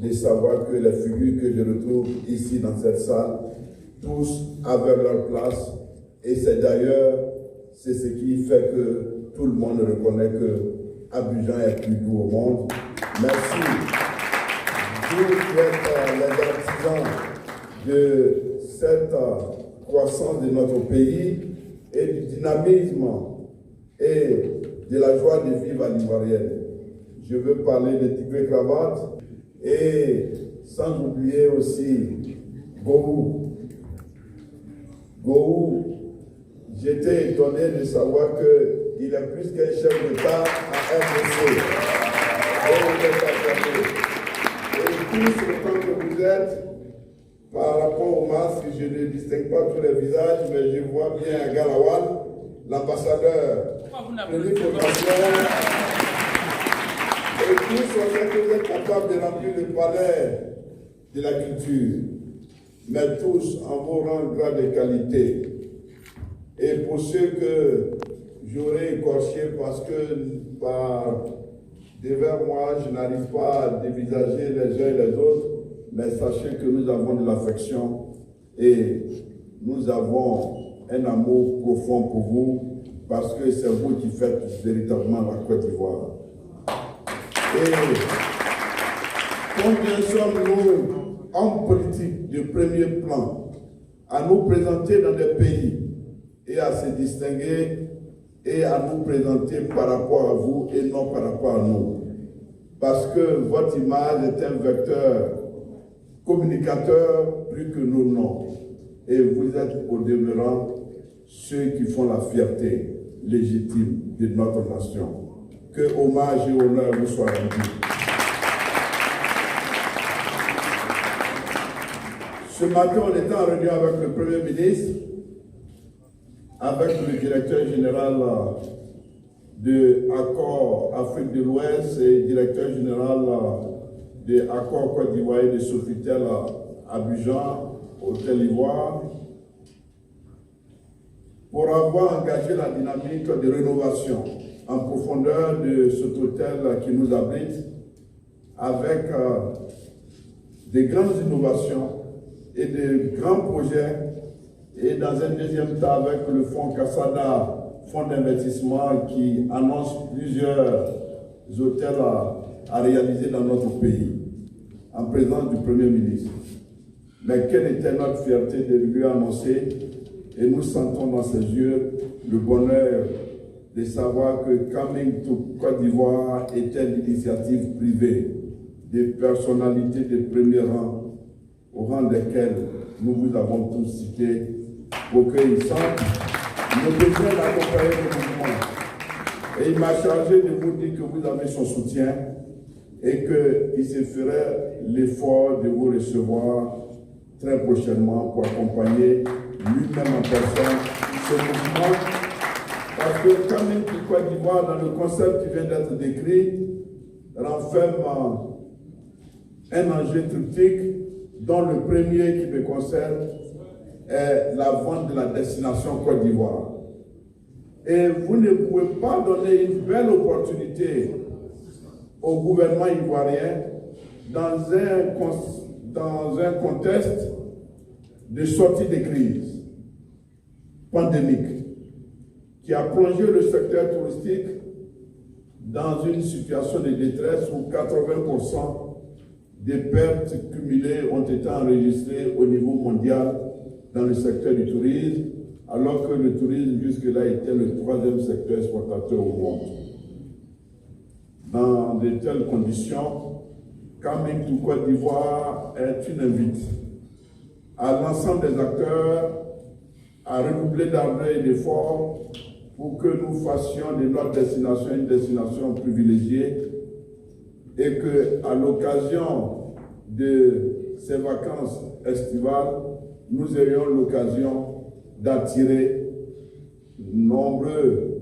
de savoir que les figures que je retrouve ici dans cette salle, tous avaient leur place. Et c'est d'ailleurs, c'est ce qui fait que tout le monde reconnaît que Abidjan est plus doux au monde. Merci. Vous êtes les artisans de cette croissance de notre pays et du dynamisme et de la joie de vivre à l'Ivoirienne. Je veux parler de Tigre Cravate et sans oublier aussi Gowou. Gowou, j'étais étonné de savoir qu'il est plus qu'un chef d'État à RDC. Et tout ce temps que vous êtes, par rapport au masque, je ne distingue pas tous les visages, mais je vois bien Galawan, l'ambassadeur plénipotentiaire. Et tous sont que vous êtes capables de remplir le palais de la culture, mais tous en vos rangs, grades et qualités. Et pour ceux que j'aurais écorché parce que par devers moi, je n'arrive pas à dévisager les uns et les autres, mais sachez que nous avons de l'affection et nous avons un amour profond pour vous parce que c'est vous qui faites véritablement la Côte d'Ivoire. Et combien sommes-nous, hommes politiques de premier plan, à nous présenter dans des pays et à se distinguer et à nous présenter par rapport à vous et non par rapport à nous. Parce que votre image est un vecteur communicateur plus que nos noms. Et vous êtes au demeurant ceux qui font la fierté légitime de notre nation. Que hommage et honneur vous soient rendus. Ce matin, on était en réunion avec le Premier ministre, avec le directeur général de Accor Afrique de l'Ouest et directeur général de Accor Côte d'Ivoire et de Sofitel à Abidjan, Hôtel Ivoire, pour avoir engagé la dynamique de rénovation en profondeur de cet hôtel qui nous abrite avec des grandes innovations et de grands projets, et dans un deuxième temps avec le fonds Cassada, fonds d'investissement qui annonce plusieurs hôtels à réaliser dans notre pays, en présence du Premier ministre. Mais quelle était notre fierté de lui annoncer, et nous sentons dans ses yeux le bonheur de savoir que Coming to Côte d'Ivoire était l'initiative privée des personnalités de premier rang, au rang desquelles nous vous avons tous cités, pour qu'ils sentent le besoin d'accompagner le mouvement. Et il m'a chargé de vous dire que vous avez son soutien et qu'il se ferait l'effort de vous recevoir très prochainement pour accompagner lui-même en personne ce mouvement. Parce que quand même Côte d'Ivoire, dans le concept qui vient d'être décrit, renferme un enjeu triptyque dont le premier qui me concerne est la vente de la destination Côte d'Ivoire. Et vous ne pouvez pas donner une belle opportunité au gouvernement ivoirien dans un contexte de sortie de crise pandémique qui a plongé le secteur touristique dans une situation de détresse où 80% des pertes cumulées ont été enregistrées au niveau mondial dans le secteur du tourisme, alors que le tourisme jusque-là était le troisième secteur exportateur au monde. Dans de telles conditions, Coming to Côte d'Ivoire est une invite à l'ensemble des acteurs à redoubler d'ardeur et d'efforts pour que nous fassions de notre destination une destination privilégiée et qu'à l'occasion de ces vacances estivales, nous ayons l'occasion d'attirer nombreux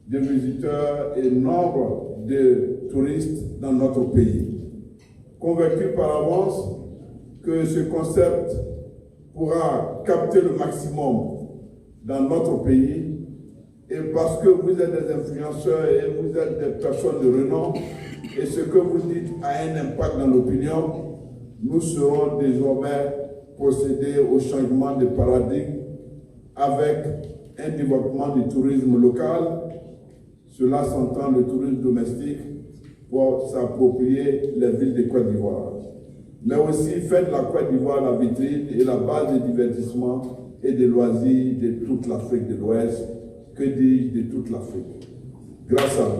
de visiteurs et nombre de touristes dans notre pays. Convaincu par avance que ce concept pourra capter le maximum dans notre pays, et parce que vous êtes des influenceurs et vous êtes des personnes de renom, et ce que vous dites a un impact dans l'opinion, nous serons désormais procéder au changement de paradigme avec un développement du tourisme local. Cela s'entend le tourisme domestique pour s'approprier les villes de Côte d'Ivoire. Mais aussi faire de la Côte d'Ivoire la vitrine et la base de divertissement et de loisirs de toute l'Afrique de l'Ouest, que dis-je de toute l'Afrique. Grâce à vous.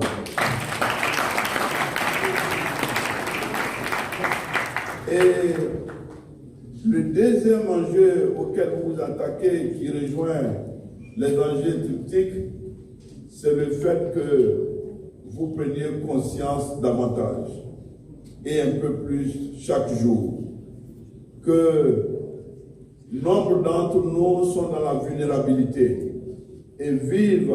Et le deuxième enjeu auquel vous vous attaquez, qui rejoint les enjeux triptyques, c'est le fait que vous preniez conscience davantage et un peu plus chaque jour que nombre d'entre nous sont dans la vulnérabilité et vivent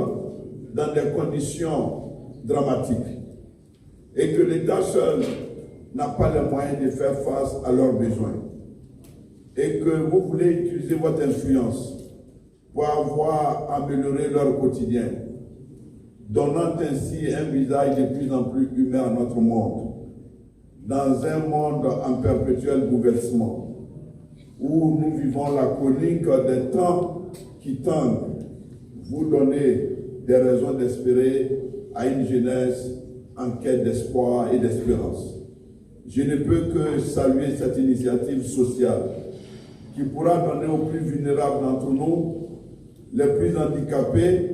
dans des conditions dramatiques et que l'État seul n'a pas les moyens de faire face à leurs besoins et que vous voulez utiliser votre influence pour avoir amélioré leur quotidien, donnant ainsi un visage de plus en plus humain à notre monde, dans un monde en perpétuel bouleversement, où nous vivons la chronique des temps qui tendent. Vous donnez des raisons d'espérer à une jeunesse en quête d'espoir et d'espérance. Je ne peux que saluer cette initiative sociale qui pourra donner aux plus vulnérables d'entre nous, les plus handicapés,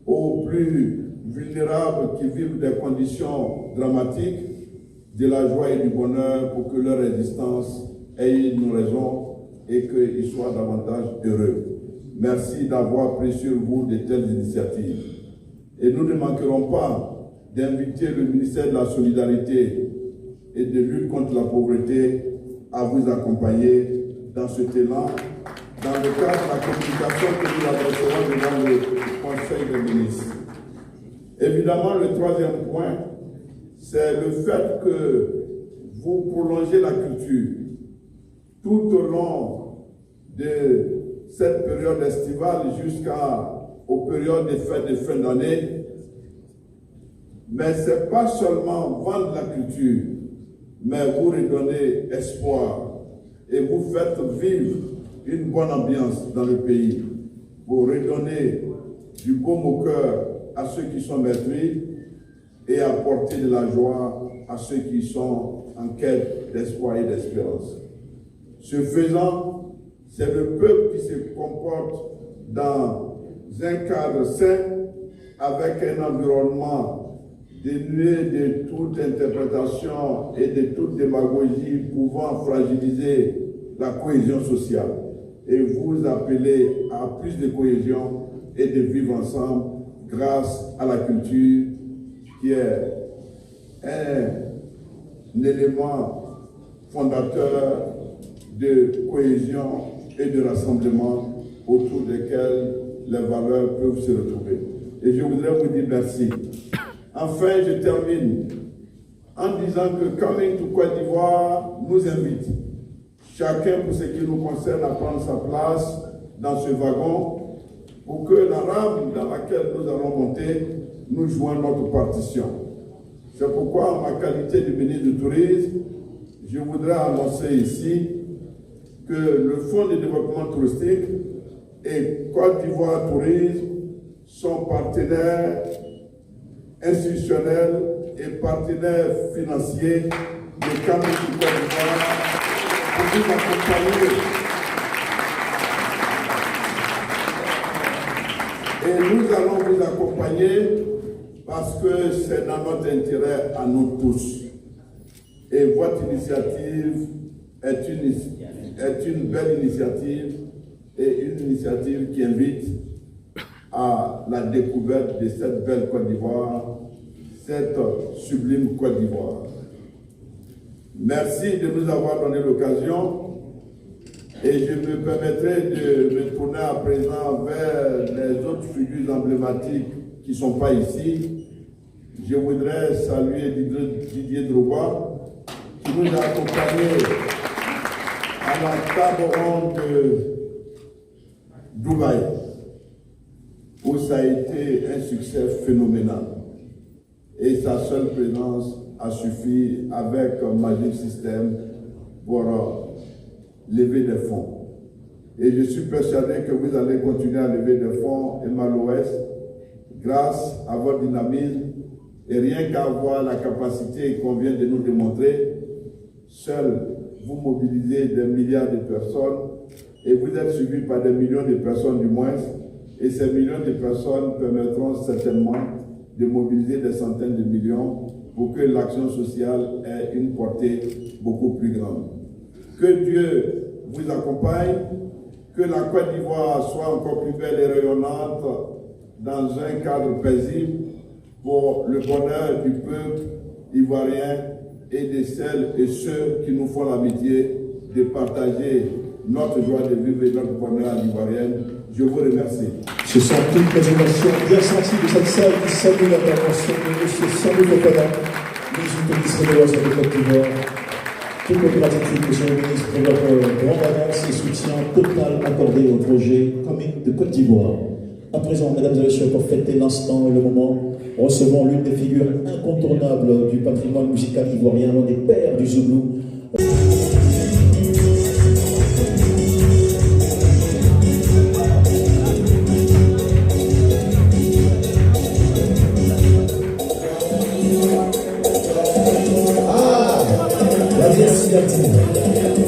aux plus vulnérables qui vivent des conditions dramatiques, de la joie et du bonheur pour que leur existence ait une raison et qu'ils soient davantage heureux. Merci d'avoir pris sur vous de telles initiatives. Et nous ne manquerons pas d'inviter le ministère de la Solidarité et de lutte contre la pauvreté à vous accompagner dans cet élan, dans le cadre de la communication que nous adresserons devant le Conseil des ministres. Évidemment, le troisième point, c'est le fait que vous prolongez la culture tout au long de cette période estivale jusqu'aux périodes des fêtes de fin d'année. Mais ce n'est pas seulement vendre la culture, mais vous redonnez espoir et vous faites vivre une bonne ambiance dans le pays. Vous redonnez du baume au cœur à ceux qui sont meurtris et apporter de la joie à ceux qui sont en quête d'espoir et d'espérance. Ce faisant, c'est le peuple qui se comporte dans un cadre sain, avec un environnement dénué de toute interprétation et de toute démagogie pouvant fragiliser la cohésion sociale. Et vous appelez à plus de cohésion et de vivre ensemble grâce à la culture qui est un élément fondateur de cohésion et de rassemblement autour desquels les valeurs peuvent se retrouver. Et je voudrais vous dire merci. Enfin, je termine en disant que Coming to Côte d'Ivoire nous invite, chacun pour ce qui nous concerne, à prendre sa place dans ce wagon pour que la rame dans laquelle nous allons monter, nous jouons notre partition. C'est pourquoi, en ma qualité de ministre du Tourisme, je voudrais annoncer ici que le Fonds de développement touristique et Côte d'Ivoire Tourisme sont partenaires institutionnels et partenaires financiers de Coming to Côte d'Ivoire pour vous accompagner. Et nous allons vous accompagner parce que c'est dans notre intérêt à nous tous. Et votre initiative est une belle initiative et une initiative qui invite à la découverte de cette belle Côte d'Ivoire, cette sublime Côte d'Ivoire. Merci de nous avoir donné l'occasion et je me permettrai de me tourner à présent vers les autres figures emblématiques qui ne sont pas ici. Je voudrais saluer Didier Drogba qui nous a accompagnés à la table ronde de Dubaï, où ça a été un succès phénoménal. et sa seule présence a suffi avec Magic System pour lever des fonds. Et je suis persuadé que vous allez continuer à lever des fonds MALOS grâce à votre dynamisme et rien qu'à avoir la capacité qu'on vient de nous démontrer, seul vous mobilisez des milliards de personnes et vous êtes suivis par des millions de personnes du moins, et ces millions de personnes permettront certainement de mobiliser des centaines de millions pour que l'action sociale ait une portée beaucoup plus grande. Que Dieu vous accompagne, que la Côte d'Ivoire soit encore plus belle et rayonnante dans un cadre paisible pour le bonheur du peuple ivoirien et de celles et ceux qui nous font l'amitié de partager notre joie de vivre et notre bonheur à l'Ivoirienne. Je vous remercie. Ce sont toutes les émotions bien senties de cette salle qui salue l'intervention de M. Sambou Fofana, ministre du ministère de la Côte d'Ivoire. Toute notre gratitude, M. le ministre, pour votre grande avance et soutien total accordé au projet commun de Côte d'Ivoire. À présent, mesdames et messieurs, pour fêter l'instant et le moment, recevons l'une des figures incontournables du patrimoine musical ivoirien, l'un des pères du Zouglou.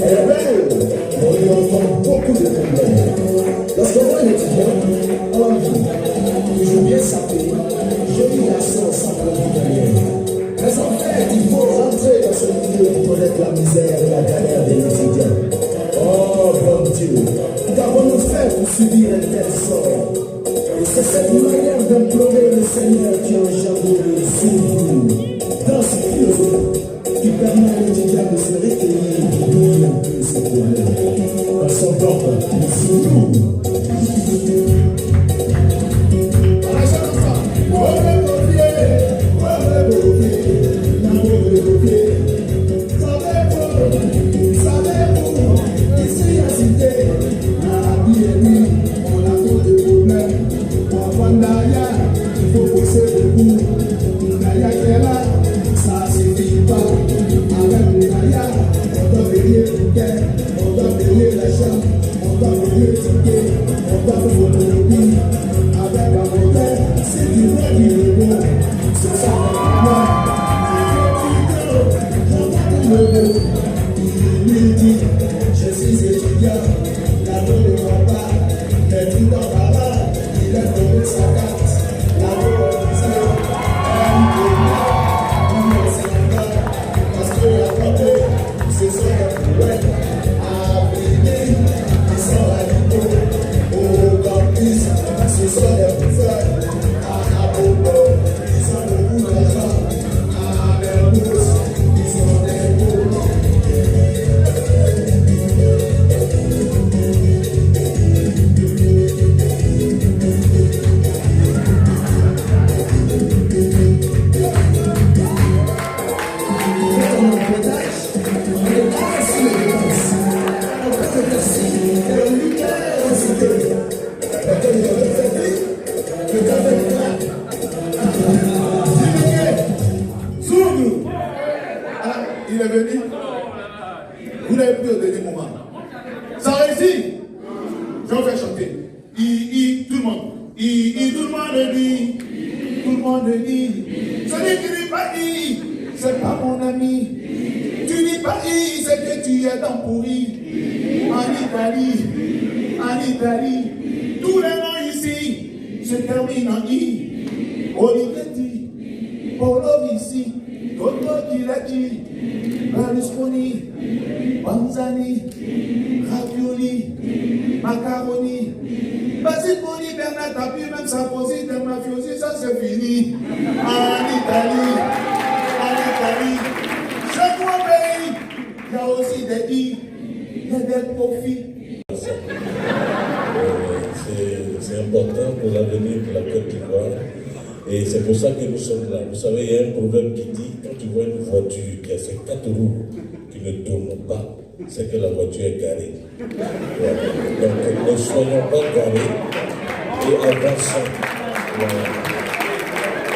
Elle est belle, on lui entend beaucoup de problèmes. Lorsqu'on voit un étudiant en vie, toujours bien sapé, joli garçon sans produit derrière. Mais en fait, il faut rentrer dans ce milieu pour connaître la misère et la galère des étudiants. Oh bon Dieu, qu'avons-nous fait pour subir un tel sort? Et c'est cette manière d'implorer le Seigneur qui enjambe le Zouglou. Dans ce philosophe qui permet à l'étudiant de se recueillir et d'oublier un peu ses problèmes. Dans son corps, le Zouglou. Il est venu. Vous n'avez plus au dernier moment. Ça réussit. Je vais faire chanter. Tout le monde. Tout le monde dit. Tout le monde dit. Celui qui dit pas I, c'est pas mon ami. Tu dis pas I, c'est que tu es dans pourri. En Italie, tous les noms ici se terminent en I. Olivetti, Polovici, Toto Kilaki, Berlusconi, Banzani, Ravioli, Macaroni, Basipoli, Bernard Tapie, même Sarkozy, des mafiosi, ça c'est fini. En Italie, chaque mon pays, il y a aussi des I, il y a des profits. C'est important pour l'avenir de la Côte d'Ivoire. Et c'est pour ça que nous sommes là. Vous savez, il y a un proverbe qui dit, quand tu vois une voiture qui a ses 4 roues qui ne tournent pas, c'est que la voiture est garée. Voilà. Donc ne soyons pas garés et avançons. Voilà.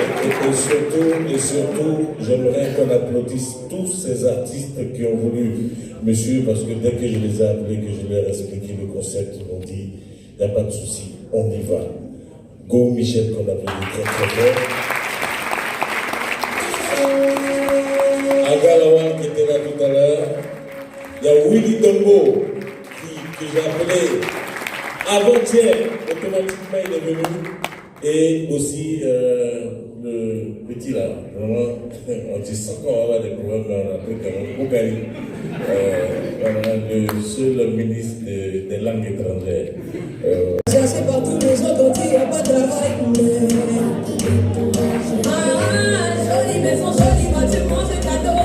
Et surtout, j'aimerais qu'on applaudisse tous ces artistes qui ont voulu, monsieur, parce que dès que je les ai appelés, que je leur ai expliqué le concept, ils m'ont dit, il n'y a pas de souci, on y va. Go Michel, qu'on applaudit très très fort. Agalawa qui était là tout à l'heure. Il y a Willy Dombo que j'ai appelé avant-hier, automatiquement il est venu. Et aussi le petit là, vraiment, on dit ça qu'on va avoir des problèmes dans la truc, Boukari, le seul ministre des langues étrangères. Chassé par tous les autres, on dit qu'il n'y a pas de travail. Jolie maison, joli bâtiment, c'est cadeau.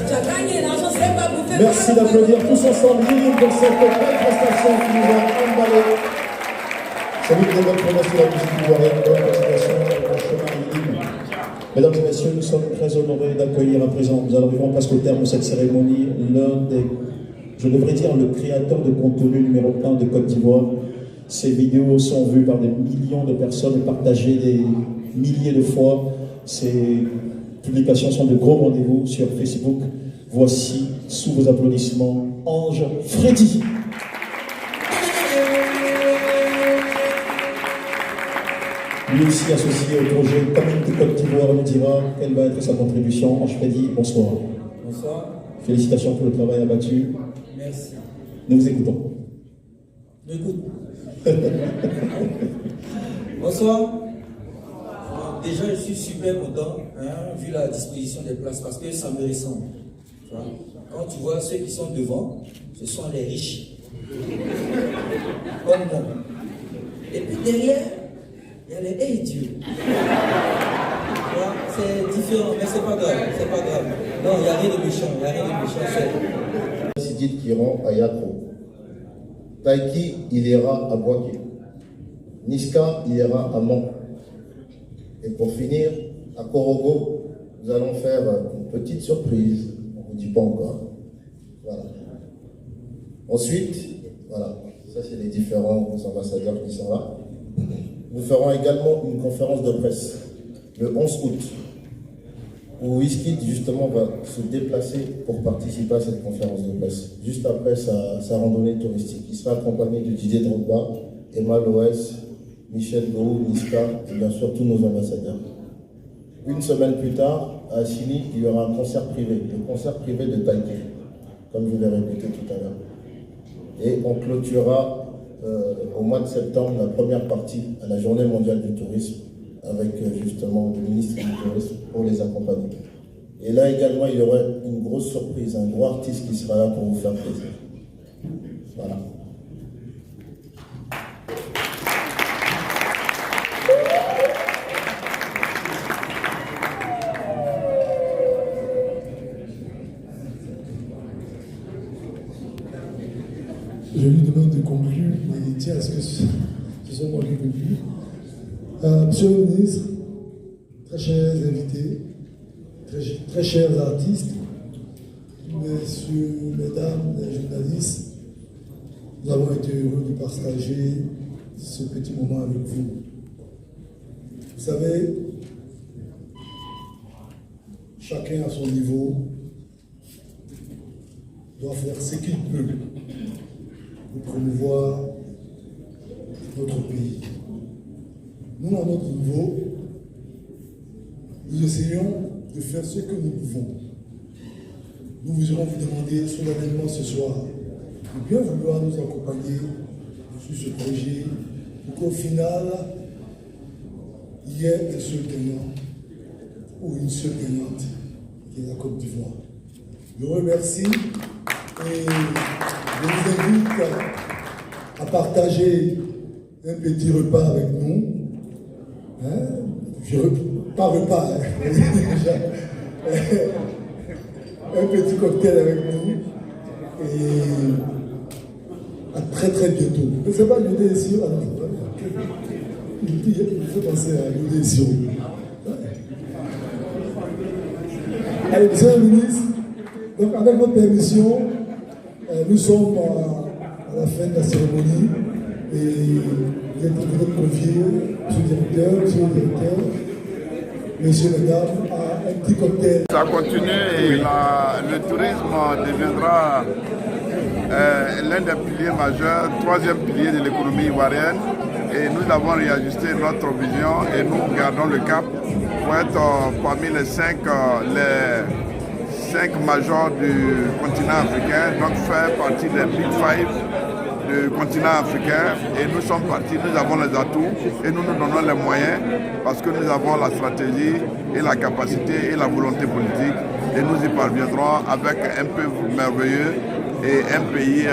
Tu as gagné l'argent, c'est pas pour faire. Merci d'applaudir tous ensemble Lily pour cette belle prestation qui nous a emballé. Salut de votre promotion de la musique ivoirienne, bonne continuation au chemin Lily. Mesdames et messieurs, nous sommes très honorés d'accueillir à présent, nous arrivons presque au terme de cette cérémonie, l'un des, je devrais dire, le créateur de contenu numéro 1 de Côte d'Ivoire. Ces vidéos sont vues par des millions de personnes et partagées des milliers de fois. Ces publications sont de gros rendez-vous sur Facebook. Voici, sous vos applaudissements, Ange Freddy. Lui aussi associé au projet Communauté Côte d'Ivoire nous dira quelle va être sa contribution. Ange Freddy, bonsoir. Bonsoir. Félicitations pour le travail abattu. Merci. Nous vous écoutons. Nous écoute. Bonsoir. Déjà, je suis super content, vu la disposition des places, parce que ça me ressemble. Tu vois? Quand tu vois ceux qui sont devant, ce sont les riches. Comme moi. Et puis derrière, il y a les idiots. C'est différent, mais c'est pas grave, c'est pas grave. Non, il n'y a rien de méchant, il n'y a rien de méchant. Sidit Kiran à Yako. Taiki, il ira à Boaké. Niska, il ira à Mans. Et pour finir, à Korogo, nous allons faire une petite surprise. On ne vous dit pas encore. Voilà. Ensuite, voilà, ça c'est les différents ambassadeurs qui sont là. Nous ferons également une conférence de presse le 11 août où Wizkid justement va se déplacer pour participer à cette conférence de presse. Juste après sa randonnée touristique. Il sera accompagné de Didier Drogba, Emma Loès, Michel Gou, Niska et bien sûr tous nos ambassadeurs. Une semaine plus tard, à Assini, il y aura un concert privé, le concert privé de Taïké, comme je l'ai répété tout à l'heure. Et on clôturera au mois de septembre la première partie à la Journée mondiale du tourisme avec justement le ministre du tourisme pour les accompagner. Et là également, il y aura une grosse surprise, un gros artiste qui sera là pour vous faire plaisir. Voilà. Je lui demande de conclure, mais il tient à ce que ce soit moi qui conclue. Monsieur le ministre, très chers invités, très chers artistes, messieurs, mesdames, les journalistes, nous avons été heureux de partager ce petit moment avec vous. Vous savez, chacun à son niveau doit faire ce qu'il peut pour promouvoir notre pays. Nous, à notre niveau, nous essayons de faire ce que nous pouvons. Nous vous irons vous demander solennellement ce soir de bien vouloir nous accompagner sur ce projet pour qu'au final, il y ait un seul gagnant ou une seule gagnante qui est la Côte d'Ivoire. Je vous remercie et je vous invite à partager un petit repas avec nous. Pas repas, un petit cocktail avec nous. Et à très très bientôt. Je ne sais pas, l'idée ici. Il faut penser à l'idée ici. Allez, monsieur le ministre, donc avec votre permission, nous sommes à la fin de la cérémonie et vous êtes conviés, monsieur le directeur, messieurs, mesdames, à un petit cocktail. Ça continue et le tourisme deviendra l'un des piliers majeurs, troisième pilier de l'économie ivoirienne. Et nous avons réajusté notre vision et nous gardons le cap pour être parmi les cinq majors du continent africain, donc faire partie des Big Five du continent africain. Et nous sommes partis, nous avons les atouts et nous nous donnons les moyens parce que nous avons la stratégie et la capacité et la volonté politique et nous y parviendrons avec un peuple merveilleux et un pays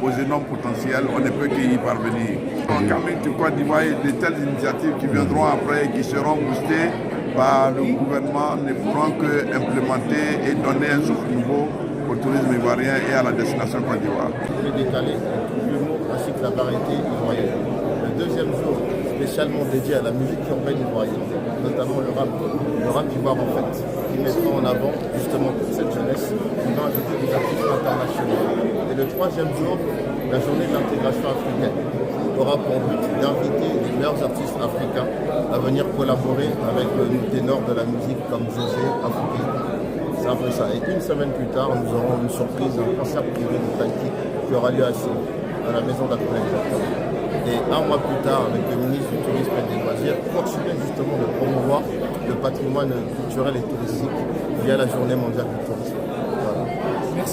aux énormes potentiels, on ne peut qu'y parvenir. En Coming to Côte d'Ivoire, de telles initiatives qui viendront après et qui seront boostées par le gouvernement ne pourront qu'implémenter et donner un souffle nouveau au tourisme ivoirien et à la destination Côte d'Ivoire. Le décalé, l'humour ainsi que la variété ivoirienne. Le deuxième jour, spécialement dédié à la musique urbaine ivoirienne, notamment le rap ivoire en fait, qui mettra en avant justement toute cette jeunesse qui va inviter des artistes internationaux. Et le troisième jour, la journée de l'intégration africaine aura pour but d'inviter les meilleurs artistes africains à venir collaborer avec nos ténors de la musique comme José, Afouki. C'est un peu ça. Et une semaine plus tard, nous aurons une surprise, un concert privé de Taïki qui aura lieu à Sion, à la maison de la collecte. Et un mois plus tard, avec le ministre du Tourisme et des Loisirs, continuer justement de promouvoir le patrimoine culturel et touristique via la Journée mondiale du tourisme.